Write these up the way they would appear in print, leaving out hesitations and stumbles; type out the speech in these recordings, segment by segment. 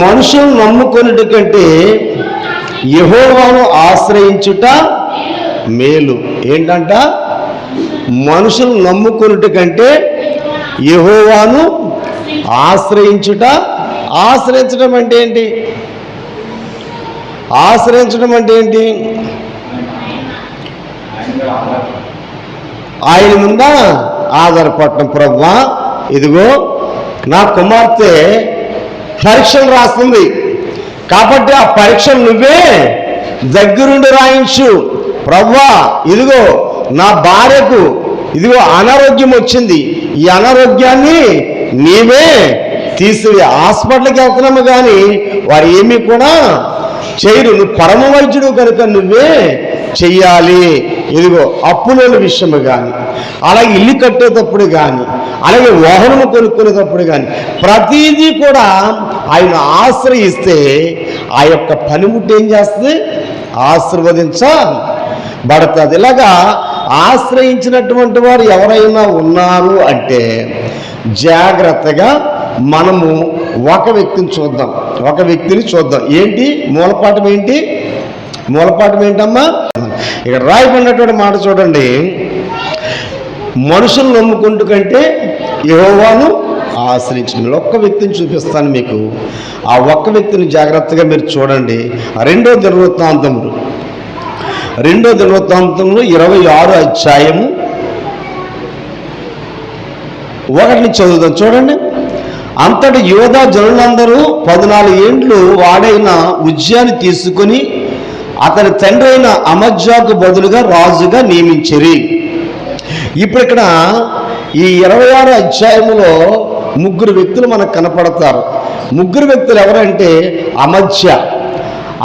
మనుషులు నమ్ముకొనుట కంటే యెహోవాను ఆశ్రయించుట మేలు. ఏంటంట? మనుషులు నమ్ముకొనుట కంటే యెహోవాను ఆశ్రయించుట. ఆశ్రయించడం అంటే ఏంటి? ఆశ్రయించడం అంటే ఏంటి? ఆయన మీద ఆధారపడటం. ప్రభువా, ఇదిగో నా కుమార్తె పరీక్షలు రాస్తుంది కాబట్టి ఆ పరీక్షలు నువ్వే దగ్గరుండి రాయించు. ప్రభువా, ఇదిగో నా భార్యకు ఇదిగో అనారోగ్యం వచ్చింది, ఈ అనారోగ్యాన్ని నీవే తీసివి. హాస్పిటల్కి వెళ్తున్నాము కానీ వారు ఏమీ కూడా చేయరు. నువ్వు పరమ వైద్యుడు కనుక నువ్వే చెయ్యాలి. ఇదిగో అప్పులోని విషయము కానీ, అలాగే ఇల్లు కట్టేటప్పుడు కానీ, అలాగే వాహనము కొనుక్కునేటప్పుడు కానీ ప్రతిదీ కూడా ఆయన ఆశ్రయిస్తే ఆ యొక్క పనిముట్టు ఏం చేస్తుంది? ఆశీర్వదించబడుతుంది. ఇలాగా ఆశ్రయించినటువంటి వారు ఎవరైనా ఉన్నారు అంటే జాగ్రత్తగా మనము ఒక వ్యక్తిని చూద్దాం. ఏంటి మూలపాఠం? మూలపాఠం ఏంటమ్మా? ఇక్కడ రాయబడినటువంటి మాట చూడండి. మనుషులు నమ్ముకుంటూ కంటే యెహోవాను ఆశ్రయించిన ఒక్క వ్యక్తిని చూపిస్తాను మీకు. ఆ ఒక్క వ్యక్తిని జాగ్రత్తగా మీరు చూడండి. రెండో దినవృత్తాంతములు 26 అధ్యాయము 1 చదువుదాం. చూడండి. అంతటి యోధా జనులందరూ 14 ఏండ్లు వాడైన ఉజ్జియాని తీసుకుని అతని తండ్రి అయిన అమజ్యాకు బదులుగా రాజుగా నియమించిరి. ఇప్పుడు ఇక్కడ ఈ 26 అధ్యాయములో 3 వ్యక్తులు మనకు కనపడతారు. 3 వ్యక్తులు ఎవరంటే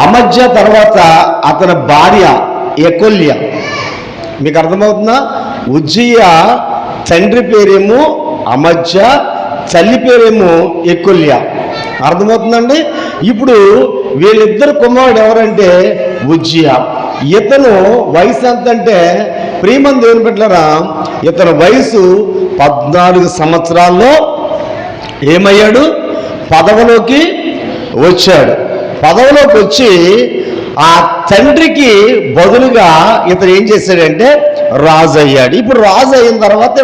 అమజ్య తర్వాత అతని భార్య ఎకొల్య. మీకు అర్థమవుతుందా? ఉజ్జియా తండ్రి పేరేమో అమజ్య, తల్లి పేరేమో ఎకొల్య. అర్థమవుతుందండి? ఇప్పుడు వీళ్ళిద్దరు కుమారుడు ఎవరంటే ఉజ్జియా. ఇతను వయసు ఎంత అంటే ప్రియమంది దేవుని బిడ్డలారా, ఇతను వయసు 14 సంవత్సరాల్లో ఏమయ్యాడు? పదవిలోకి వచ్చాడు. పదవిలోకి వచ్చి ఆ తండ్రికి బదులుగా ఇతను ఏం చేశాడంటే రాజు అయ్యాడు. ఇప్పుడు రాజు అయిన తర్వాత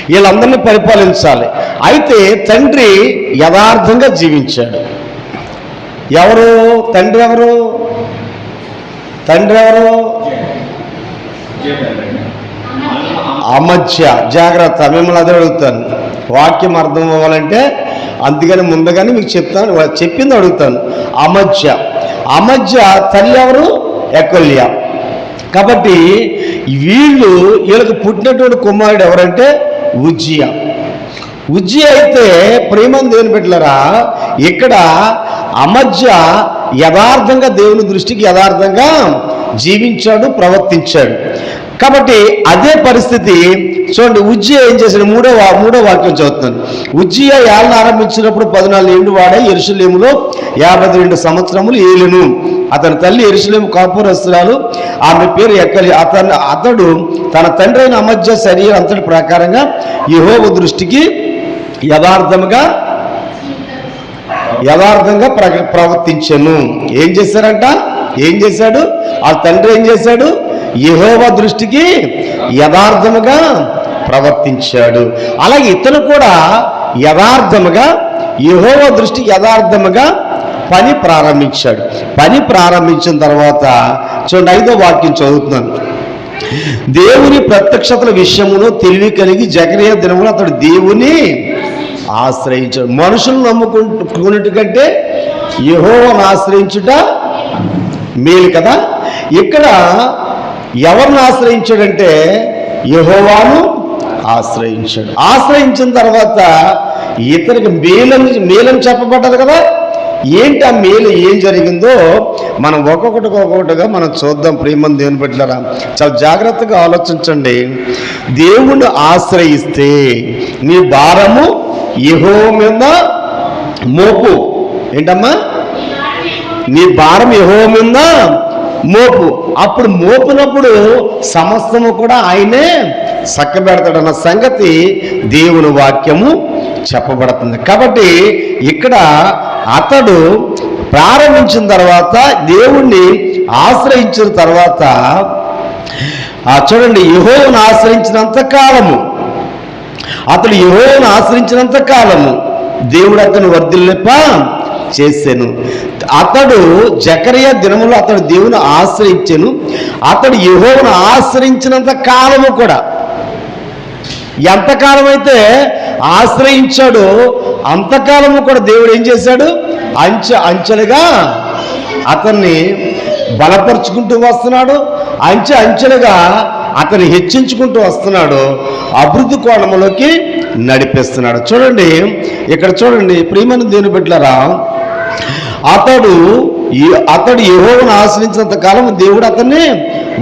వీళ్ళందరినీ పరిపాలించాలి. అయితే తండ్రి యథార్థంగా జీవించాడు. ఎవరు తండ్రి? అమజ్య. జాగ్రత్త, మిమ్మల్ని అదే అడుగుతాను. వాక్యం అర్థం అవ్వాలంటే అందుకని ముందుగానే మీకు చెప్పింది అడుగుతాను. అమజ్య తల్లి ఎవరు? ఎకొల్య. కాబట్టి వీళ్ళకి పుట్టినటువంటి కుమారుడు ఎవరంటే ఉజ్జియా. అయితే ప్రేమను దేవుని బిడ్డలారా, ఇక్కడ అమజ్య యథార్థంగా దేవుని దృష్టికి యథార్థంగా జీవించాడు, ప్రవర్తించాడు. కాబట్టి అదే పరిస్థితి చూడండి. ఉజ్జియా ఏం చేశాడు? మూడో వాక్యం చదువుతున్నాను. ఉజ్జియా ఏళ్ళను ఆరంభించినప్పుడు 14 ఏళ్ళు వాడే యెరూషలేములో 52 సంవత్సరములు ఏలును. అతని తల్లి యెరూషలేము కాపురస్తురాలు, ఆమె పేరు ఎక్కలి. అతడు తన తండ్రి అయిన అమజ్య శరీరం అంతటి ప్రకారంగా యెహోవా దృష్టికి యథార్థంగా ప్రవర్తించెను. ఏం చేశాడు? ఆ తండ్రి ఏం చేశాడు? యెహోవా దృష్టికి యథార్థముగా ప్రవర్తించాడు. అలాగే ఇతను కూడా యథార్థముగా యెహోవా దృష్టికి యథార్థముగా పని ప్రారంభించిన తర్వాత చూడండి 5వ వాక్యం చదువుతున్నాను. దేవుని ప్రత్యక్షతల విషయములో తెలివి కలిగి జకరియా దినములో అతడు దేవుని ఆశ్రయించాడు. మనుషులు నమ్ముకున్నట్టు కంటే యెహోవాను ఆశ్రయించుట మేలు కదా. ఇక్కడ ఎవరిని ఆశ్రయించాడంటే యెహోవాను ఆశ్రయించిన తర్వాత ఇతనికి మేలని చెప్పబడ్డది కదా. ఏంటి ఆ మేలు? ఏం జరిగిందో మనం ఒక్కొక్కటిగా మనం చూద్దాం. ప్రియమంది దేవుని బిడ్డలారా, చాలా జాగ్రత్తగా ఆలోచించండి. దేవుణ్ణి ఆశ్రయిస్తే నీ భారము యెహోవా మీద మోపు. ఏంటమ్మా? నీ భారం యెహోవా మీద మోపు. అప్పుడు మోపునప్పుడు సమస్తము కూడా ఆయనే చక్కబెడతాడన్న సంగతి దేవుని వాక్యము చెప్పబడుతుంది. కాబట్టి ఇక్కడ అతడు ప్రారంభించిన తర్వాత, దేవుణ్ణి ఆశ్రయించిన తర్వాత, చూడండి, యెహోవాను ఆశ్రయించినంత కాలము, అతడు యెహోవాను ఆశ్రయించినంత కాలము దేవుడు అతను వర్ధిల్లింప చేశాను. అతడు జకరియా దినములో అతడు దేవుని ఆశ్రయించెను. అతడు యెహోవాను ఆశ్రయించినంత కాలము కూడా, ఎంతకాలం అయితే ఆశ్రయించాడో అంతకాలము కూడా దేవుడు ఏం చేశాడు? అంచెలుగా అతన్ని బలపరుచుకుంటూ వస్తున్నాడు. అంచెలుగా అతన్ని హెచ్చించుకుంటూ వస్తున్నాడు. అభివృద్ధి కోణంలోకి నడిపిస్తున్నాడు. చూడండి, ఇక్కడ చూడండి ప్రియమైన దేవుని బిడ్డలారా, అతడు యెహోవాను ఆశ్రయించినంత కాలం దేవుడు అతన్ని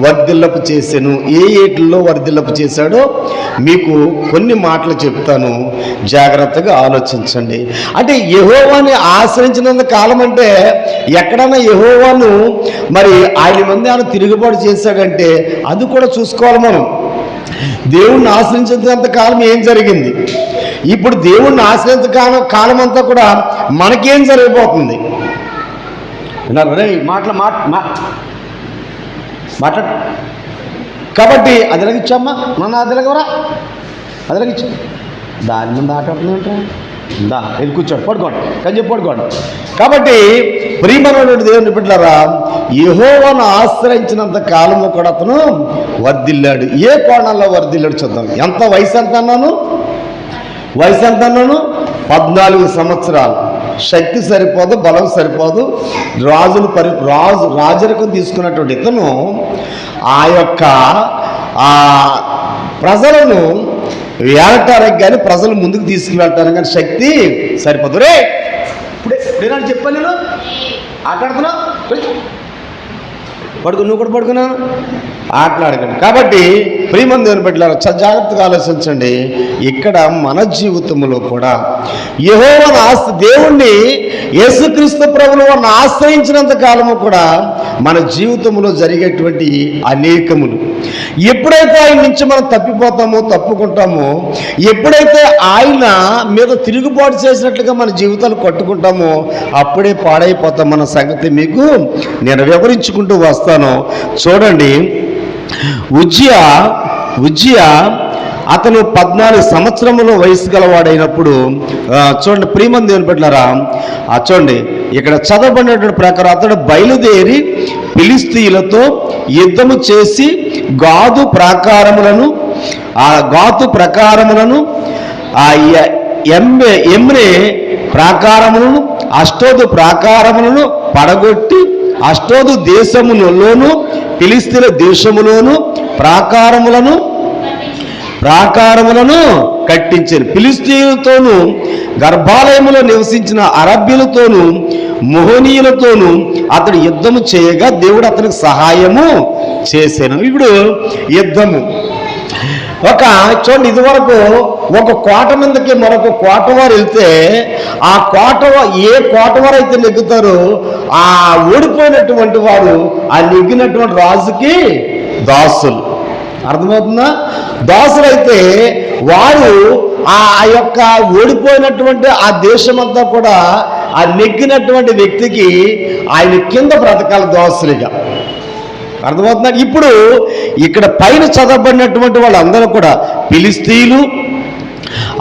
వర్ధిల్లపు చేశాను. ఏటిల్లో వర్ధిల్లపు చేశాడో మీకు కొన్ని మాటలు చెప్తాను, జాగ్రత్తగా ఆలోచించండి. అంటే యెహోవాని ఆశ్రయించినంత కాలం అంటే ఎక్కడైనా యెహోవాను మరి ఆయన మంది ఆయన తిరుగుబాటు చేశాడంటే అది కూడా చూసుకోవాలి మనం. దేవుణ్ణి ఆశ్రయించినంత కాలం ఏం జరిగింది? ఇప్పుడు దేవుణ్ణి ఆశ్రయించ కాలం అంతా కూడా మనకేం జరిగిపోతుంది? రే మాట్లాడు. కాబట్టి అదిలగిచ్చమ్మా, నన్ను అదిలగవరా, అదిలగిచ్చు. దాని ముందు ఆటంటా దా వెళ్ళి కూర్చోడు, పడుకోండి, కంచె పడుకోండి. కాబట్టి ప్రియమైనటువంటి దేవుని బిడ్డలారా, యెహోవాను ఆశ్రయించినంత కాలము కూడా అతను వర్ధిల్లాడు. ఏ కోణంలో వర్ధిల్లాడు చూద్దాం. ఎంత వయసు ఎంత అన్నాను? 14 సంవత్సరాలు. శక్తి సరిపోదు, బలం సరిపోదు. రాజరికం తీసుకున్నటువంటి ఇతను ఆ యొక్క ప్రజలను వేలటానికి కానీ, ప్రజలు ముందుకు తీసుకువెళ్ళటానికి కానీ శక్తి సరిపోదు. రే ఇప్పుడే నేను చెప్పాను, నేను ఆటలాడుతున్నా, నువ్వు కూడా పడుకున్నా, ఆటలాడకండి. కాబట్టి ప్రియమైన దేవుని బిడ్డలారా, జాగ్రత్తగా ఆలోచించండి. ఇక్కడ మన జీవితంలో కూడా యెహోవాను దేవుణ్ణి, యేసుక్రీస్తు ప్రభువును వారిని ఆశ్రయించినంత కాలము కూడా మన జీవితంలో జరిగేటువంటి అనేకములు, ఎప్పుడైతే ఆయన నుంచి మనం తప్పిపోతామో, తప్పుకుంటామో, ఎప్పుడైతే ఆయన మీద తిరుగుబాటు చేసినట్లుగా మన జీవితాలు కట్టుకుంటామో అప్పుడే పాడైపోతాం. మన సంగతి మీకు నేను వివరించుకుంటూ వస్తాను. చూడండి, ఉజ్జియా అతను 14 సంవత్సరముల వయసు గలవాడైనప్పుడు, చూడండి ప్రియమైన దేవుని బిడ్డలారా, చూడండి ఇక్కడ చదవబడినటువంటి ప్రకారం అతడు బయలుదేరి ఫిలిష్తీయులతో యుద్ధము చేసి గాతు ప్రాకారములను ఎమ్రే ప్రాకారములను, అష్టోదు ప్రాకారములను పడగొట్టి, అష్టోదు దేశములోను ఫిలిష్తీయుల దేశములోను ప్రాకారములను కట్టించారు. ఫిలిష్తీయులతోనూ గర్భాలయములో నివసించిన అరబ్బీలతోనూ మోహనీయులతోనూ అతడు యుద్ధము చేయగా దేవుడు అతనికి సహాయము చేశాను. ఇప్పుడు యుద్ధము చూడండి, ఇదివరకు ఒక కోట మీదకి మరొక కోటవారు వెళ్తే ఆ ఏ కోటవారు అయితే నెగ్గుతారో ఆ ఓడిపోయినటువంటి వారు ఆ నెగ్గినటువంటి రాజుకి దాసులు. అర్థమవుతుందా? దాసులైతే వారు ఆ యొక్క ఓడిపోయినటువంటి ఆ దేశమంతా కూడా ఆ నెగ్గినటువంటి వ్యక్తికి ఆయన కింద బ్రతకాలి దాసులుగా. అర్థమవుతుందా? ఇప్పుడు ఇక్కడ పైన చదవబడినటువంటి వాళ్ళందరూ కూడా ఫిలిష్తీయులు,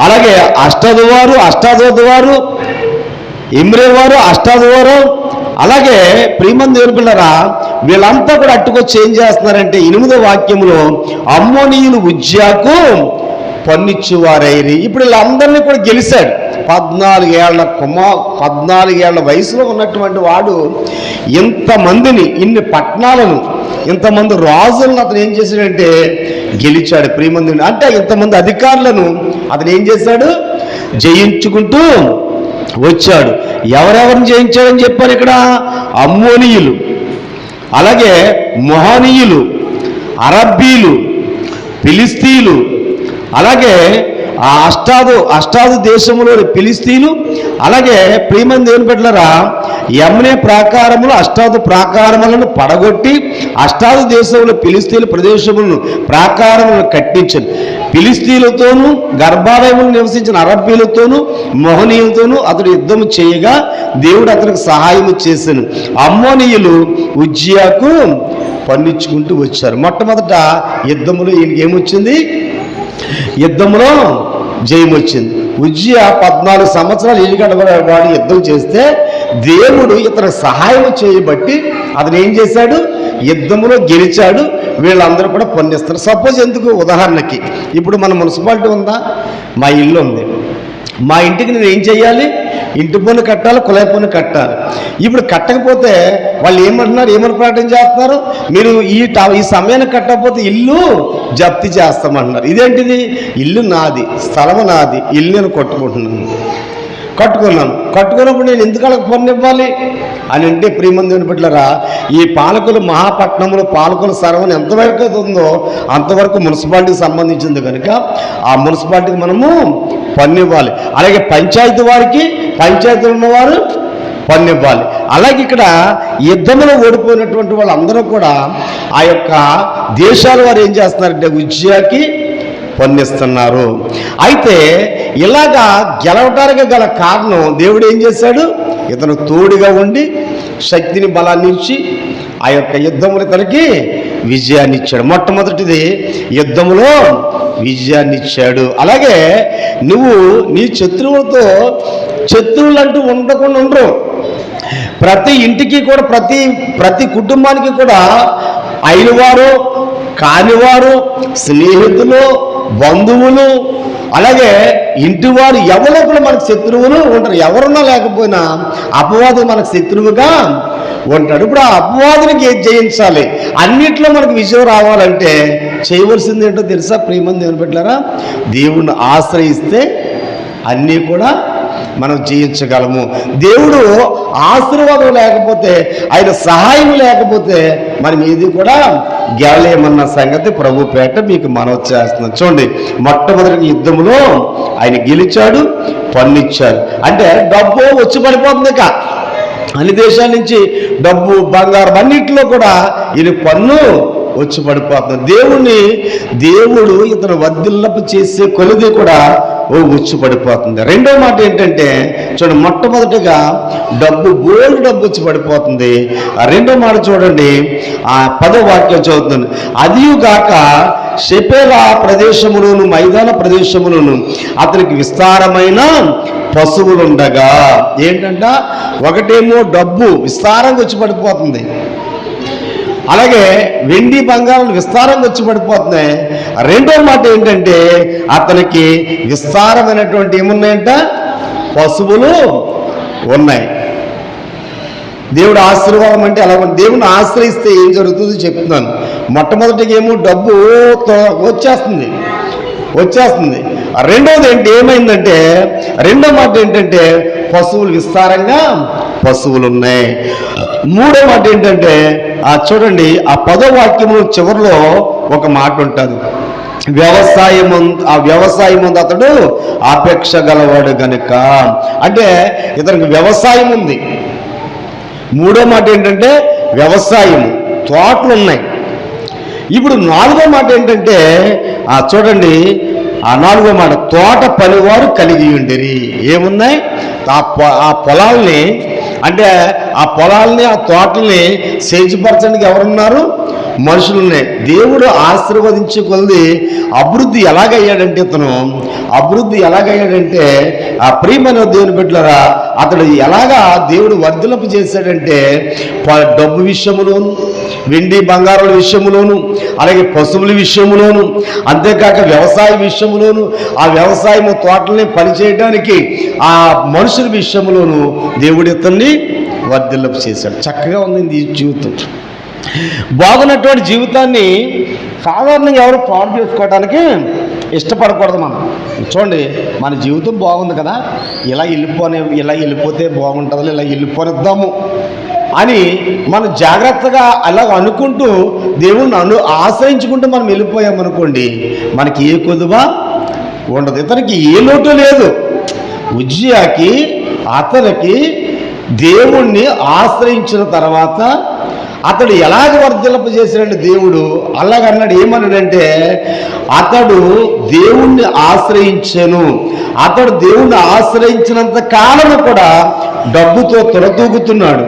అలాగే అష్టాదోదు వారు, ఇమ్రే వారు, అష్టాదోరు, అలాగే ప్రియమైన దేవుని బిడ్డలారా, వీళ్ళంతా కూడా అట్టుకొచ్చి ఏం చేస్తున్నారంటే 8వ వాక్యంలో అమ్మోనీయులు ఉజ్జియాకు పన్నిచ్చువారైరి. ఇప్పుడు వీళ్ళందరినీ కూడా గెలిచాడు. 14 ఏళ్ల వయసులో ఉన్నటువంటి వాడు ఇంతమందిని, ఇన్ని పట్టణాలను, ఇంతమంది రాజులను అతను ఏం చేశాడంటే గెలిచాడు. ప్రియమంది అంటే ఇంతమంది అధికారులను అతను ఏం చేశాడు? జయించుకుంటూ వచ్చాడు. ఎవరెవరిని జయించాడని చెప్పారు ఇక్కడ? అమ్మోనీయులు, అలాగే మొహానీయులు, అరబ్బీలు, ఫిలిష్తీయులు, అలాగే ఆ అష్టాదు దేశంలోని ఫిలిష్తీయులు, అలాగే ప్రియమైన దేవుని బిడ్డలారా యమ్నే ప్రాకారములు అష్టాదు ప్రాకారములను పడగొట్టి అష్టాదు దేశంలో ఫిలిస్తీన్ల ప్రదేశములను ప్రాకారములను కట్టించను. ఫిలిస్తీన్లతోనూ గర్భాలయములు నివసించిన అరబ్బీలతోనూ మోహనీయులతోనూ అతడు యుద్ధము చేయగా దేవుడు అతనికి సహాయము చేశాను. అమ్మోనీయులు ఉజ్జియాకు పన్నిచ్చుకుంటూ వచ్చారు. మొట్టమొదట యుద్ధములో ఈయనకి ఏమొచ్చింది? యుద్ధంలో జయం వచ్చింది. ఉజ్జియా 14 సంవత్సరాలు ఈగడ వాడు యుద్ధం చేస్తే దేవుడు ఇతను సహాయం చేయబట్టి అతను ఏం చేశాడు? యుద్ధంలో గెలిచాడు. వీళ్ళందరూ కూడా పొందిస్తారు. సపోజ్ ఎందుకు ఉదాహరణకి ఇప్పుడు మన మున్సిపాలిటీ ఉందా? మా ఇల్లు ఉంది. మా ఇంటికి నేను ఏం చేయాలి? ఇంటి పన్ను కట్టాలి, కుళాయి పన్ను కట్టాలి. ఇప్పుడు కట్టకపోతే వాళ్ళు ఏమంటున్నారు? ఏమని ప్రకటన చేస్తున్నారు? మీరు ఈ సమయానికి కట్టకపోతే ఇల్లు జప్తి చేస్తామంటున్నారు. ఇదేంటిది? ఇల్లు నాది, స్థలము నాది, ఇల్లు నేను కట్టుకున్నప్పుడు నేను ఎందుకు వాళ్ళకి పన్ను ఇవ్వాలి అని అంటే, ప్రియమంది బిడ్డలారా, ఈ పాలకులు మహాపట్నంలో పాలకుల సర్వం ఎంతవరకు ఉందో అంతవరకు మున్సిపాలిటీకి సంబంధించింది కనుక ఆ మున్సిపాలిటీకి మనము పన్ను ఇవ్వాలి. అలాగే పంచాయతీ వారికి, పంచాయతీ ఉన్నవారు పన్ను ఇవ్వాలి. అలాగే ఇక్కడ యుద్ధంలో ఓడిపోయినటువంటి వాళ్ళందరూ కూడా ఆ యొక్క దేశాల వారు ఏం చేస్తున్నారంటే ఉజ్జియాకి పన్నిస్తున్నారు. అయితే ఇలాగా గెలవటానికి గల కారణం దేవుడు ఏం చేశాడు? ఇతను తోడుగా ఉండి శక్తిని బలాన్ని ఇచ్చి ఆ యొక్క యుద్ధములు ఇతనికి విజయాన్ని ఇచ్చాడు. మొట్టమొదటిది యుద్ధములో విజయాన్ని ఇచ్చాడు. అలాగే నువ్వు నీ శత్రువులతో శత్రువులు అంటూ ఉండకుండా ఉండరు. ప్రతి ఇంటికి కూడా ప్రతి కుటుంబానికి కూడా అయినవారు కానివారు, స్నేహితులు, బంధువులు, అలాగే ఇంటివారు ఎవరో కూడా మనకు శత్రువులు ఉంటారు. ఎవరున్నా లేకపోయినా అపవాది మనకు శత్రువుగా ఉంటాడు. ఇప్పుడు ఆ అపవాదినికి ఏం జయించాలి? అన్నిట్లో మనకు విజయం రావాలంటే చేయవలసింది ఏంటో తెలుసా? ప్రియమంది దేవుని బిడ్డలారా, దేవుణ్ణి ఆశ్రయిస్తే అన్నీ కూడా మనం జయించగలము. దేవుడు ఆశీర్వాదం లేకపోతే, ఆయన సహాయం లేకపోతే మనం ఏది కూడా గెలలేమన్న సంగతి ప్రభు పేట మీకు మనవి చేస్తున్నాం. చూడండి, మొట్టమొదటి యుద్ధంలో ఆయన గెలిచాడు, పన్నిచ్చాడు. అంటే డబ్బు వచ్చి పడిపోతుంది. ఇక అన్ని దేశాల నుంచి డబ్బు, బంగారం అన్నింటిలో కూడా ఈయన పన్ను వచ్చి పడిపోతుంది. దేవుడు ఇతను వర్ధిల్లపు చేసే కొలిది కూడా వచ్చి పడిపోతుంది. రెండో మాట ఏంటంటే చూడండి, మొట్టమొదటిగా బోల్డ్ డబ్బు వచ్చి పడిపోతుంది. రెండో మాట చూడండి, ఆ 10వ వాక్యం చదువుతుంది. అదియుగాక షెపెలా ప్రదేశములోను మైదాన ప్రదేశములోను అతనికి విస్తారమైన పశువులుండగా. ఏంటంట? ఒకటేమో డబ్బు విస్తారంగా వచ్చి పడిపోతుంది, అలాగే వెండి బంగారం విస్తారంగా వచ్చి పడిపోతున్నాయి. రెండో మాట ఏంటంటే అతనికి విస్తారమైనటువంటి ఏమున్నాయంట? పశువులు ఉన్నాయి. దేవుడు ఆశీర్వాదం అంటే అలా దేవుని ఆశ్రయిస్తే ఏం జరుగుతుందో చెప్తున్నాను. మొట్టమొదటిగా ఏమో డబ్బు వచ్చేస్తుంది. రెండోది ఏమైందంటే రెండో మాట ఏంటంటే పశువులు విస్తారంగా పశువులు ఉన్నాయి. మూడో మాట ఏంటంటే చూడండి, ఆ 10వ వాక్యము చివరిలో ఒక మాట ఉంటుంది. వ్యవసాయం అతడు ఆపేక్ష గలవాడు గనుక. అంటే ఇతనికి వ్యవసాయం ఉంది. మూడో మాట ఏంటంటే వ్యవసాయం, తోటలు ఉన్నాయి. ఇప్పుడు 4వ మాట ఏంటంటే చూడండి, ఆ 4వ మాట తోట పనివారు కలిగి ఉండిరి. ఏమున్నాయి? ఆ పొలాల్ని, అంటే ఆ పొలాల్ని, ఆ తోటల్ని సేద్యపరచడానికి ఎవరున్నారు? మనుషులు ఉన్నాయి. దేవుడు ఆశీర్వదించే కొలది అభివృద్ధి ఎలాగయ్యాడంటే ఆ ప్రియమైన దేవుని బిడ్డలారా, అతడు ఎలాగా దేవుడు వర్ధలపు చేశాడంటే డబ్బు విషయములోను, వెండి బంగారాల విషయములోను, అలాగే పశువుల విషయములోను, అంతేకాక వ్యవసాయ విషయములోను, ఆ వ్యవసాయము తోటల్ని పనిచేయడానికి ఆ మనుషుల విషయములోను దేవుడు ఇతన్ని వర్ధలపు చేశాడు. చక్కగా ఉంది ఈ జీవితం. బాగున్నటువంటి జీవితాన్ని సాధారణంగా ఎవరు పాడు చేసుకోవడానికి ఇష్టపడకూడదు. మనం చూడండి, మన జీవితం బాగుంది కదా, ఇలా వెళ్ళిపోతే బాగుంటుంది, ఇలా వెళ్ళిపోనిద్దాము అని మనం జాగ్రత్తగా అలా అనుకుంటూ దేవుణ్ణి ఆశ్రయించుకుంటూ మనం వెళ్ళిపోయామనుకోండి, మనకి ఏ కొదువా ఉండదు. ఇతనికి ఏ లోటు లేదు. ఉజ్జియాకి అతనికి దేవుణ్ణి ఆశ్రయించిన తర్వాత అతడు ఎలాగ వర్ధిల్లపజేశాడంటే దేవుడు అలాగన్నాడు. ఏమన్నాడంటే అతడు దేవుణ్ణి ఆశ్రయించెను. అతడు దేవుణ్ణి ఆశ్రయించినంత కాలము కూడా డబ్బుతో తొలతూగుతున్నాడు.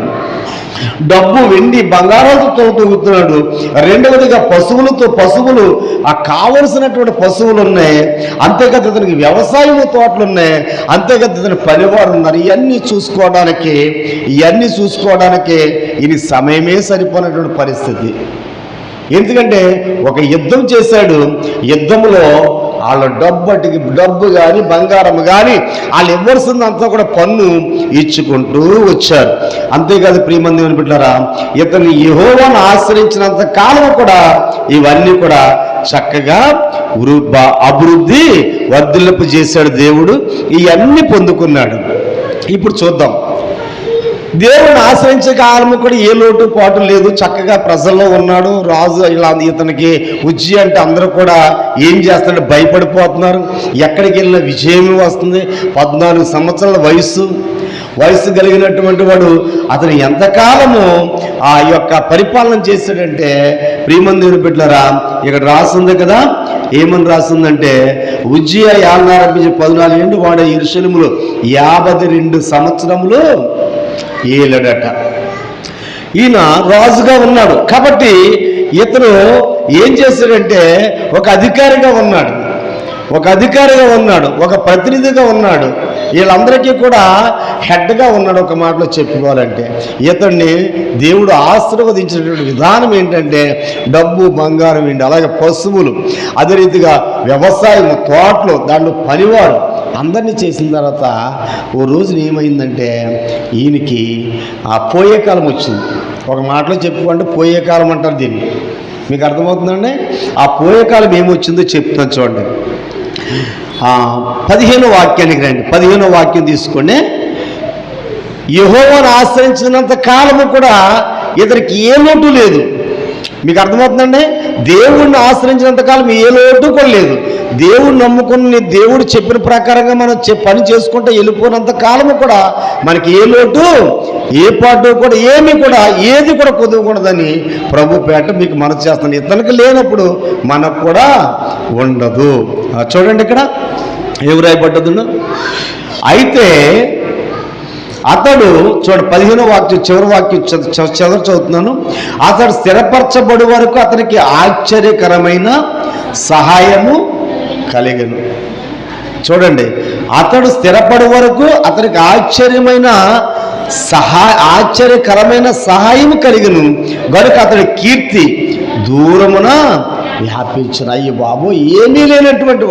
డబ్బు, వెండి, బంగారాలతో తొలతూగుతున్నాడు. రెండవదిగా పశువులు ఆ కావలసినటువంటి పశువులు ఉన్నాయి. అంతేకాదు ఇతనికి వ్యవసాయం తోటలు ఉన్నాయి. అంతేకాదు ఇతని పనివారు ఉన్నారు. ఇవన్నీ చూసుకోవడానికి ఇది సమయమే సరిపోయినటువంటి పరిస్థితి. ఎందుకంటే ఒక యుద్ధం చేశాడు. యుద్ధంలో వాళ్ళ డబ్బు కానీ బంగారం కానీ వాళ్ళు ఇవ్వాల్సిందంతా కూడా పన్ను ఇచ్చుకుంటూ వచ్చారు. అంతేకాదు ప్రియమైన దేవుని బిడ్డలారా, ఇతను యెహోవాను ఆశ్రయించినంత కాలం కూడా ఇవన్నీ కూడా చక్కగా అభివృద్ధి వర్ధిల్లపు చేశాడు దేవుడు. ఇవన్నీ పొందుకున్నాడు. ఇప్పుడు చూద్దాం. దేవుడిని ఆశ్రయించే కాలము కూడా ఏ లోటు పాటు లేదు. చక్కగా ప్రజల్లో ఉన్నాడు. రాజు ఇలా ఇతనికి ఉజ్జి అంటే అందరూ కూడా ఏం చేస్తాడు, భయపడిపోతున్నారు. ఎక్కడికి వెళ్ళిన విజయం వస్తుంది. 14 సంవత్సరాల వయసు కలిగినటువంటి వాడు అతను ఎంతకాలము ఆ యొక్క పరిపాలన చేశాడంటే ప్రియమైన దేవుని బిడ్డలారా, ఇక్కడ రాస్తుంది కదా, ఏమని రాస్తుందంటే ఉజ్జియా 14 ఏళ్ళు వాడు యెరూషలేములో 52 సంవత్సరములు ఏలడట. ఈయన రాజుగా ఉన్నాడు కాబట్టి ఇతను ఏం చేశాడంటే ఒక అధికారిగా ఉన్నాడు, ఒక ప్రతినిధిగా ఉన్నాడు. వీళ్ళందరికీ కూడా హెడ్గా ఉన్నాడు. ఒక మాటలో చెప్పుకోవాలంటే ఇతన్ని దేవుడు ఆశీర్వదించినటువంటి విధానం ఏంటంటే డబ్బు, బంగారం ఏంటి, అలాగే పశువులు, అదే రీతిగా వ్యవసాయం, తోటలు, దాంట్లో పనివారు అందరినీ చేసిన తర్వాత ఓ రోజున ఏమైందంటే ఈయనకి ఆ పోయే కాలం వచ్చింది. ఒక మాటలో చెప్పుకుంటే పోయే కాలం అంటారు దీన్ని. మీకు అర్థమవుతుందండి? ఆ పోయే కాలం ఏమొచ్చిందో చెప్తున్నాను చూడండి. 15వ వాక్యానికి రండి. 15వ వాక్యం తీసుకోండి. యెహోవాను ఆశ్రయించినంత కాలము కూడా ఇతనికి ఏ లోటు లేదు. మీకు అర్థమవుతుందండి? దేవుణ్ణి ఆశ్రయించినంత కాలం ఏ లోటు కూడా లేదు. దేవుడు నమ్ముకుని దేవుడు చెప్పిన ప్రకారంగా మనం పని చేసుకుంటే వెళ్ళిపోయినంత కాలము కూడా మనకి ఏ లోటు, ఏ పాటు కూడా ఏది కూడా కుదవకూడదని ప్రభు పేట మీకు మనసు చేస్తాను. ఇతనికి లేనప్పుడు మనకు కూడా ఉండదు. చూడండి ఇక్కడ ఏం రాయబడ్డదు. అయితే అతడు 15వ వాక్యం చివరి వాక్యం చదువుతున్నాను. అతడు స్థిరపరచబడి వరకు అతనికి ఆశ్చర్యకరమైన సహాయము కలిగను. చూడండి, అతడు స్థిరపడి వరకు అతనికి ఆశ్చర్యకరమైన సహాయం కలిగను గనుక అతడి కీర్తి దూరమున వ్యాపించిన. అయ్యి బాబు, ఏమీ లేనటువంటి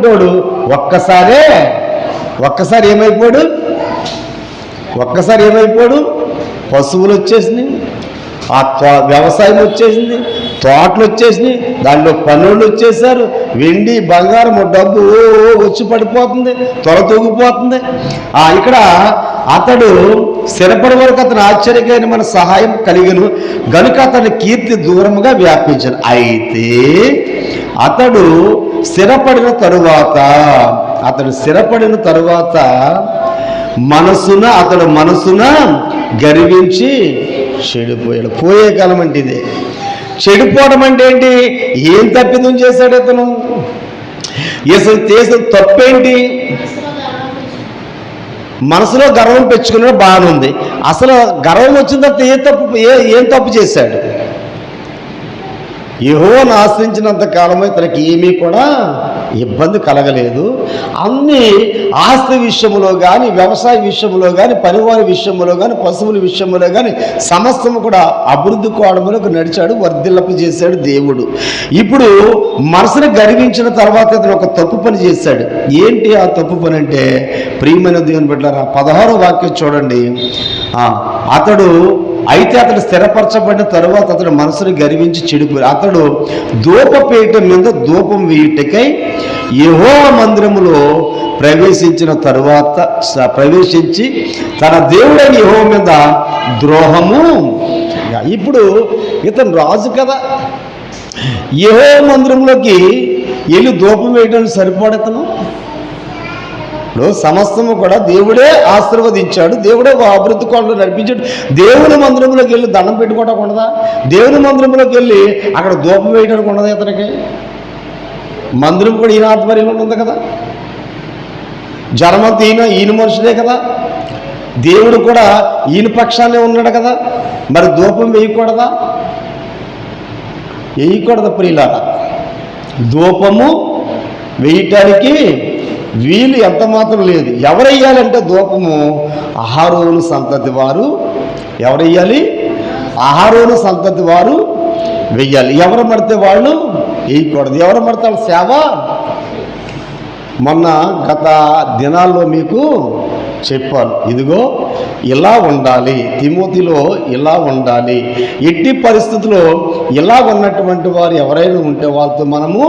వాడు ఒక్కసారి ఏమైపోయాడు? పశువులు వచ్చేసినాయి, ఆ వ్యవసాయం వచ్చేసింది, తోటలు వచ్చేసినాయి, దాంట్లో పనులు వచ్చేసారు, వెండి, బంగారం, డబ్బు వచ్చి పడిపోతుంది, తొలతూగిపోతుంది. ఇక్కడ అతడు స్థిరపడి వరకు అతను ఆశ్చర్యకరమైన సహాయం కలిగను గనుక అతని కీర్తి దూరముగా వ్యాపించను. అయితే అతడు స్థిరపడిన తరువాత అతడు మనసున గర్వించి చెడిపోయాడు. పోయే కాలం అంటే ఇదే. చెడిపోవడం అంటే ఏంటి? ఏం తప్పిదం చేశాడు అతను? చేసిన తప్పేంటి? మనసులో గర్వం పెంచుకున్నాడు, బాగానే ఉంది. అసలు గర్వం వచ్చిన తర్వాత ఏం తప్పు చేశాడు? యెహోవాను ఆశ్రయించినంత కాలమే తనకి ఏమీ కూడా ఇబ్బంది కలగలేదు. అన్ని ఆస్తి విషయంలో కానీ, వ్యవసాయ విషయంలో కానీ, పనివారి విషయంలో కానీ, పశువుల విషయంలో కానీ సమస్తము కూడా అభివృద్ధి కోణంలోకి నడిచాడు, వర్ధిల్లపు చేశాడు దేవుడు. ఇప్పుడు మనసును గర్వించిన తర్వాత అతను ఒక తప్పు పని చేశాడు. ఏంటి ఆ తప్పు పని అంటే ప్రియమైన దేవుని బిడ్డలారా, 16వ వాక్యం చూడండి. అతడు స్థిరపరచబడిన తరువాత అతడు మనసును గర్వించి చెడిపోయి అతడు ధూపపీఠ మీద ధూపం వేయుటకై యెహోవా మందిరములో ప్రవేశించి తన దేవుడైన యెహోవా మీద ద్రోహము. ఇప్పుడు ఇతను రాజు కదా, యెహోవా మందిరంలోకి వెళ్ళి ధూపం వేయడానికి సరిపడతను. ఇప్పుడు సమస్తము కూడా దేవుడే ఆశీర్వదించాడు, దేవుడే అభివృద్ధి కోణంలో నడిపించాడు. దేవుని మందిరంలోకి వెళ్ళి దండం పెట్టుకోవడానికి ఉండదా? దేవుని మందిరంలోకి వెళ్ళి అక్కడ ధూపం వేయడానికి ఉండదా? ఇతనికి మందిరం కూడా ఈయన ఆధ్వర్యంలో ఉంది కదా, జనమంతా ఈయన మనుషులే కదా, దేవుడు కూడా ఈయన పక్షానే ఉన్నాడు కదా, మరి ధూపం వేయకూడదా? వేయకూడదు ప్రియులారా. ధూపము వేయటానికి వీలు ఎంత మాత్రం లేదు. ఎవరెయ్యాలంటే ధూపము అహరోను సంతతి వారు. ఎవరెయ్యాలి? అహరోను సంతతి వారు వెయ్యాలి. ఎవరు మడితే వాళ్ళు వేయకూడదు. ఎవరు మడితే వాళ్ళు సేవ. మొన్న గత దినాల్లో మీకు చెప్పాను, ఇదిగో ఇలా ఉండాలి, తిమోతిలో ఇలా ఉండాలి, ఎట్టి పరిస్థితుల్లో ఇలా ఉన్నటువంటి వారు ఎవరైనా ఉంటే వాళ్ళతో మనము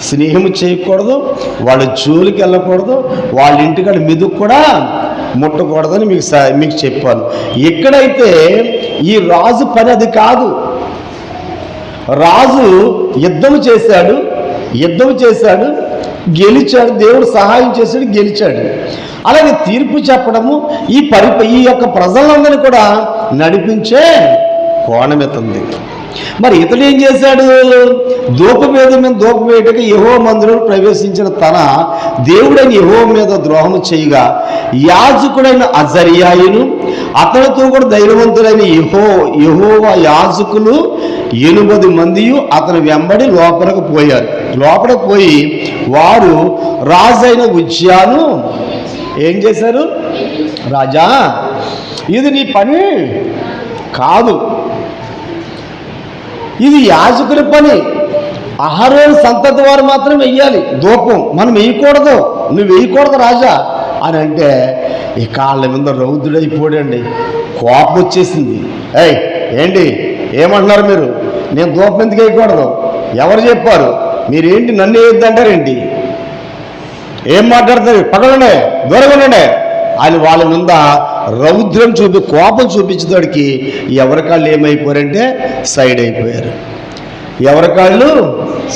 స్నేహం చేయకూడదు, వాళ్ళ జోలికి వెళ్ళకూడదు, వాళ్ళ ఇంటికాడ మెదుకు కూడా ముట్టకూడదని మీకు చెప్పాను. ఎక్కడైతే ఈ రాజు పని అది కాదు. రాజు యుద్ధం చేశాడు, గెలిచాడు, దేవుడు సహాయం చేశాడు, గెలిచాడు. అలాగే తీర్పు చెప్పడము ఈ యొక్క ప్రజలందరినీ కూడా నడిపించే కోణమెత్తుంది. మరి ఇతడు ఏం చేశాడు? ధూపవేది మీద ధూపం వేయటకి యెహోవా మందిరంలో ప్రవేశించిన తన దేవుడైన యెహోవా మీద ద్రోహం చేయగా యాజకుడైన అజర్యాయును అతనితో కూడా ధైర్యవంతుడైన యెహోవా యాజకులు 8 మంది అతని వెంబడి లోపలికి పోయారు. లోపలికి పోయి వారు రాజైన ఉజ్జియాను ఏం చేశారు? రాజా, ఇది నీ పని కాదు, ఇది యాజకుడి పని, అహరోను సంతతి వారు మాత్రం వెయ్యాలి ధూపం, మనం వేయకూడదు, నువ్వు వేయకూడదు రాజా అని అంటే ఈ కాళ్ళ మీద రౌద్రుడైపోడండి. కోపం వచ్చేసింది. ఏంటి ఏమంటున్నారు మీరు? నేను ధూపం ఎందుకు వేయకూడదు? ఎవరు చెప్పారు? మీరేంటి నన్ను వేయొద్దంటారేంటి? ఏం మాట్లాడతారు? పక్కనుండే, దూరంగా ఉండే అని వాళ్ళ ముంద రౌద్రం కోపం చూపించేవాడికి ఎవరి కాళ్ళు ఏమైపోయారంటే సైడ్ అయిపోయారు. ఎవరి కాళ్ళు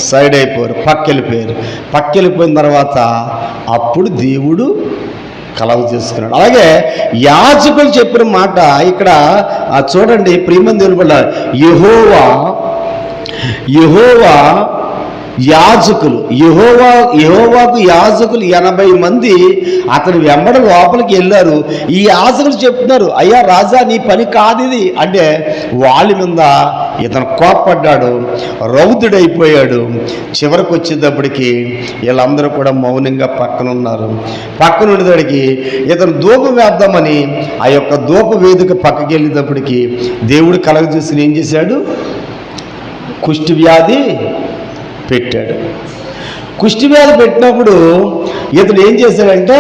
సైడ్ అయిపోయారు, పక్కెళ్ళిపోయిన తర్వాత అప్పుడు దేవుడు కలగ చేసుకున్నాడు. అలాగే యాజకులు చెప్పిన మాట ఇక్కడ చూడండి, ప్రియమైన దేవుని వల్ల యెహోవా యాజకులు యెహోవాకు యాజకులు 80 మంది అతని వెంబడి లోపలికి వెళ్ళారు. ఈ యాజకులు చెప్తున్నారు, అయ్యా రాజా, నీ పని కాదు ఇది అంటే వాళ్ళ మీద ఇతను కోప్పడ్డాడు, రౌద్రుడైపోయాడు. చివరికి వచ్చేటప్పటికి వీళ్ళందరూ కూడా మౌనంగా పక్కన ఉన్నారు. పక్కన ఉండేటప్పటికి ఇతను ధూపం వేద్దామని ఆ యొక్క ధూప వేదిక పక్కకి వెళ్ళేటప్పటికి దేవుడు కలగ చూసి ఏం చేశాడు? కుష్టి వ్యాధి పెట్టాడు. కుష్టి వ్యాధి పెట్టినప్పుడు ఇతడు ఏం చేశాడంటే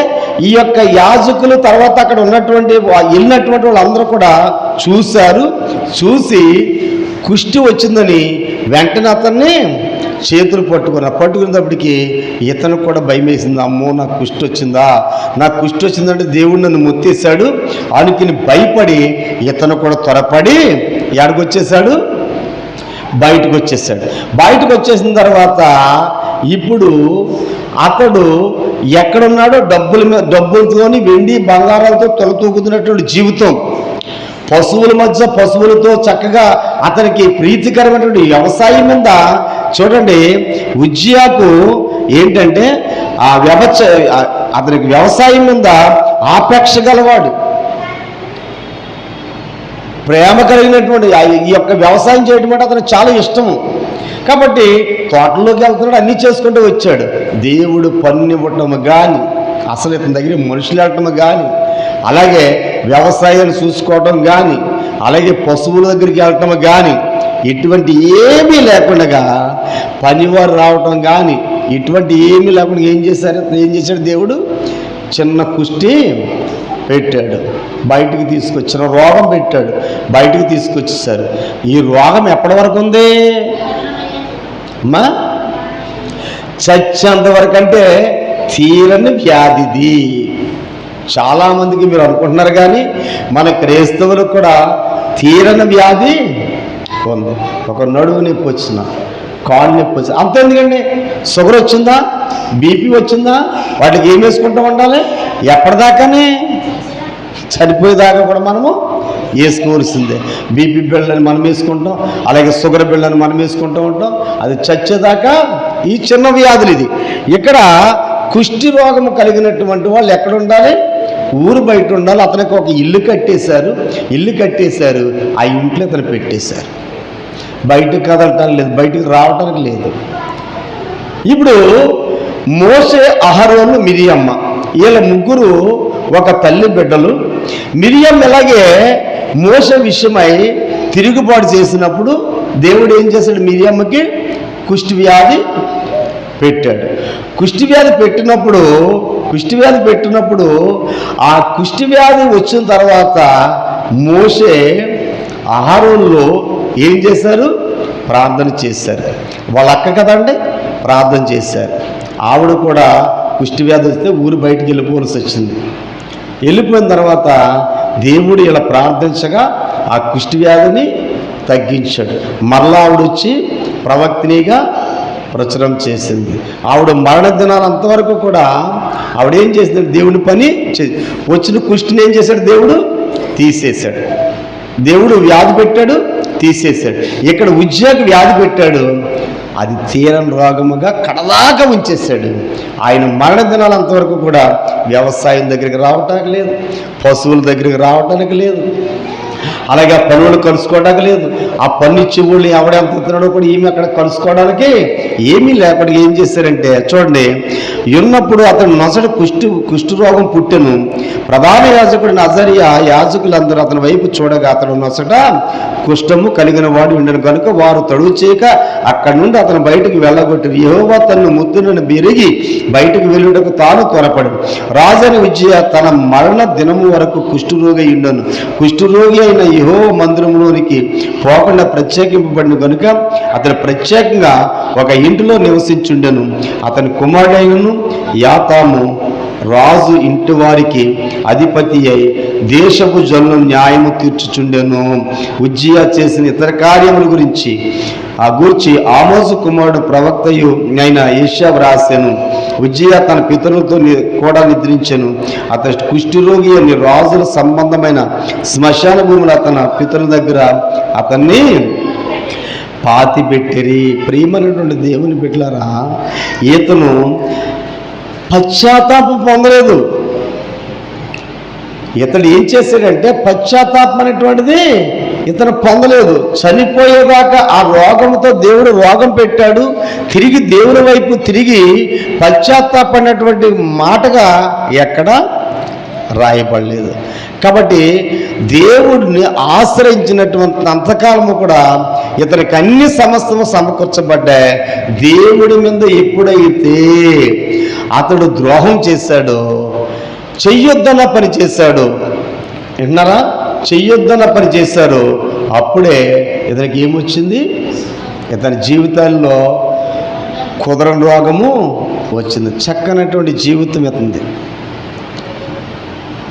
ఈ యొక్క యాజకులు తర్వాత అక్కడ వెళ్ళినటువంటి వాళ్ళందరూ కూడా చూసి కుష్టి వచ్చిందని వెంటనే అతన్ని చేతులు పట్టుకున్నప్పటికీ ఇతను కూడా భయం వేసింది. అమ్మో, నాకు కుష్టి వచ్చిందంటే దేవుడు నన్ను మొత్తేశాడు అనుకుని భయపడి ఇతను కూడా త్వరపడి ఎక్కడికి బయటకు వచ్చేసిన తర్వాత ఇప్పుడు అతడు ఎక్కడున్నాడో డబ్బులతోని వెండి బంగారాలతో తొలతూగుతున్నటువంటి జీవితం, పశువుల మధ్య పశువులతో చక్కగా అతనికి ప్రీతికరమైనటువంటి వ్యవసాయం మీద చూడండి. ఉజ్జియాకు ఏంటంటే అతనికి వ్యవసాయం మీద ఆపేక్ష గలవాడు, ప్రేమ కలిగినటువంటి ఈ యొక్క వ్యవసాయం చేయడం అంటే అతనికి చాలా ఇష్టము. కాబట్టి తోటలోకి వెళ్తున్నాడు, అన్నీ చేసుకుంటూ వచ్చాడు. దేవుడు పన్నివ్వటం కానీ, అసలు ఇతని దగ్గర మనుషులు వెళ్ళటం కానీ, అలాగే వ్యవసాయాన్ని చూసుకోవటం కానీ, అలాగే పశువుల దగ్గరికి వెళ్ళటం కానీ, ఇటువంటి ఏమీ లేకుండా పనివారు రావటం కానీ ఇటువంటి ఏమీ లేకుండా ఏం చేశాడు దేవుడు? చిన్న కుష్టి పెట్టాడు, బయటికి తీసుకొచ్చిన రోగం పెట్టాడు, బయటికి తీసుకొచ్చేసారు. ఈ రోగం ఎప్పటి వరకు ఉంది అమ్మా? చచ్చేంత వరకు అంటే తీరని వ్యాధిది. చాలామందికి మీరు అనుకుంటున్నారు కానీ మన క్రైస్తవులకు కూడా తీరని వ్యాధి ఉంది. ఒక నడుము నొప్పి వచ్చిన కాళ్ళు నొప్పి వచ్చింది. అంత ఎందుకండి, షుగర్ వచ్చిందా, బీపీ వచ్చిందా, వాటికి ఏం వేసుకుంటూ ఉండాలి? ఎప్పటిదాకానే చనిపోయేదాకా కూడా మనము వేసుకోవాల్సిందే. బీపీ బిళ్ళని మనం వేసుకుంటాం, అలాగే షుగర్ బిళ్ళని మనం వేసుకుంటూ ఉంటాం. అది చచ్చేదాకా ఈ చిన్న వ్యాధులు. ఇది ఇక్కడ కుష్టి రోగము కలిగినటువంటి వాళ్ళు ఎక్కడ ఉండాలి? ఊరు బయట ఉండాలి. అతనికి ఒక ఇల్లు కట్టేశారు. ఆ ఇంట్లో అతను పెట్టేశారు. బయటకు కదలటానికి లేదు, బయటకు రావటానికి లేదు. ఇప్పుడు మోషే, అహరోను, మిరియమ్మ, వీళ్ళ ముగ్గురు ఒక తల్లి బిడ్డలు. మిరియం ఎలాగే మోషే విషయమై తిరుగుబాటు చేసినప్పుడు దేవుడు ఏం చేశాడు? మిరియమ్మకి కుష్టి వ్యాధి పెట్టాడు. కుష్టి వ్యాధి పెట్టినప్పుడు ఆ కుష్టి వ్యాధి వచ్చిన తర్వాత మోషే, అహరోనులో ఏం చేశారు? ప్రార్థన చేశారు. వాళ్ళ అక్క కదండి, ప్రార్థన చేశారు. ఆవిడ కూడా కుష్టి వ్యాధి వస్తే ఊరు బయటికి వెళ్ళిపోవాల్సి వచ్చింది. వెళ్ళిపోయిన తర్వాత దేవుడు ఇలా ప్రార్థించగా ఆ కుష్టి వ్యాధిని తగ్గించాడు. మరలా ఆవిడ వచ్చి ప్రవక్తినిగా ప్రచురం చేసింది. ఆవిడ మరణ దినాలు అంతవరకు కూడా ఆవిడేం చేసింది? దేవుని పని వచ్చిన కుష్టిని ఏం చేశాడు? దేవుడు తీసేశాడు. దేవుడు వ్యాధి పెట్టాడు, తీసేశాడు. ఇక్కడ ఉజ్జాకి వ్యాధి పెట్టాడు, అది తీరని రోగముగా కడదాకా ఉంచేశాడు. ఆయన మరణ దినాలు అంతవరకు కూడా వ్యవసాయం దగ్గరికి రావటానికి లేదు, పశువుల దగ్గరికి రావటానికి లేదు, అలాగే ఆ పనులు కలుసుకోవడానికి లేదు. ఆ పన్ను ఇచ్చే ఊళ్ళని ఎవడెంత ఇస్తున్నాడో కూడా ఈమె అక్కడ కలుసుకోవడానికి ఏమీ లేకుండా ఏం చేశారంటే, చూడండి, ఉన్నప్పుడు అతను నొసట కుష్ఠరోగం పుట్టెను. ప్రధాన యాజకుడు నజరియా యాజకులందరూ అతని వైపు చూడగా అతడు నొసట కుష్ఠము కలిగిన వాడు ఉండను కనుక వారు తడువు చేయక అక్కడి నుండి అతను బయటకు వెళ్ళగొట్టారు. యెహోవా తన్ను ముద్దునని బెరిగి బయటకు వెళ్ళుటకు తాను త్వరపడు. రాజని విజయ తన మరణ దినము వరకు కుష్ఠరోగి ఉండను. కుష్ఠరోగి అయిన యెహోవా మందిరంలోనికి పోకుండా ప్రత్యేకింపబడిన కనుక అతను ప్రత్యేకంగా ఒక ఇంటిలో నివసించుండెను. అతని కుమారుడైనను యాతాము రాజు ఇంటి వారికి అధిపతి అయి దేశపు జనులను న్యాయము తీర్చుచుండెను. ఉజ్జియా చేసిన ఇతర కార్యముల గురించి ఆమోజు కుమారుడు ప్రవక్తయు అయిన యెషయా వ్రాసెను. ఉజ్జియా తన పితరులతో కూడా నిద్రించెను. అతను కుష్ఠరోగి అని రాజుల సంబంధమైన శ్మశాన భూములు అతని పితరుల దగ్గర అతన్ని పాతి పెట్టిరి. ప్రియమైనటువంటి దేవుని బిడ్డలారా, ఈతను పశ్చాత్తాపం పొందలేదు. ఇతడు ఏం చేశాడంటే పశ్చాత్తాపం అనేటువంటిది ఇతను పొందలేదు. చనిపోయేదాకా ఆ రోగంతో దేవుడు రోగం పెట్టాడు. తిరిగి దేవుని వైపు తిరిగి పశ్చాత్తాపడినటువంటి మాటగా ఎక్కడ రాయబడలేదు. కాబట్టి దేవుడిని ఆశ్రయించినటువంటి అంతకాలము కూడా ఇతనికి అన్ని సమస్తము సమకూర్చబడ్డాయి. దేవుడి మీద ఎప్పుడైతే అతడు ద్రోహం చేశాడో, చెయ్యొద్దన్న పని చేశాడు, విన్నారా, చెయ్యొద్దన్న పని చేశారు, అప్పుడే ఇతనికి ఏమొచ్చింది? ఇతని జీవితాల్లో కుదరని రోగము వచ్చింది. చక్కనటువంటి జీవితం ఇతంది,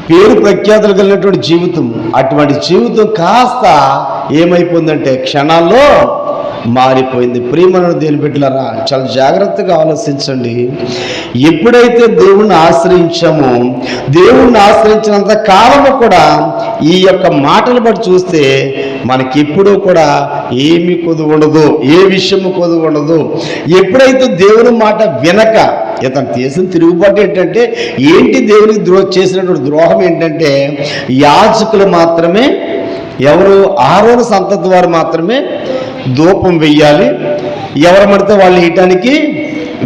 పేరు ప్రఖ్యాతులు కలిగినటువంటి జీవితం. అటువంటి జీవితం కాస్త ఏమైపోయిందంటే క్షణాల్లో మారిపోయింది. ప్రియమైన దేవుని బిడ్డలారా, చాలా జాగ్రత్తగా ఆలోచించండి. ఎప్పుడైతే దేవుణ్ణి ఆశ్రయించామో, దేవుణ్ణి ఆశ్రయించినంత కాలము కూడా ఈ యొక్క మాటలు బట్టి చూస్తే మనకి ఎప్పుడూ కూడా ఏమీ కొదువు ఉండదు, ఏ విషయము కొదువు ఉండదు. ఎప్పుడైతే దేవుని మాట వినక ఇతను చేసిన తిరుగుబాటు ఏంటంటే, దేవునికి చేసినటువంటి ద్రోహం ఏంటంటే, యాజకులు మాత్రమే, ఎవరు ఆరోను సంతతి వారు మాత్రమే ధూపం వెయ్యాలి, ఎవరు పడితే వాళ్ళు వేయటానికి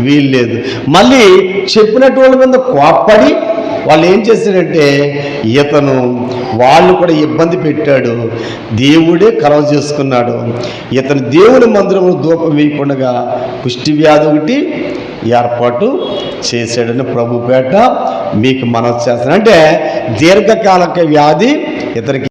వీల్లేదు. మళ్ళీ చెప్పినటువంటి మీద కోప్పడి వాళ్ళు ఏం చేశారంటే ఇతను వాళ్ళు కూడా ఇబ్బంది పెట్టాడు. దేవుడే కలవ చేసుకున్నాడు. ఇతను దేవుని మందిరంలో ధూపం వేయకుండా కుష్టి వ్యాధి ఒకటి ఏర్పాటు చేశాడని ప్రభుపేట మీకు మనవి చేస్తాను. అంటే దీర్ఘకాలిక వ్యాధి ఇతనికి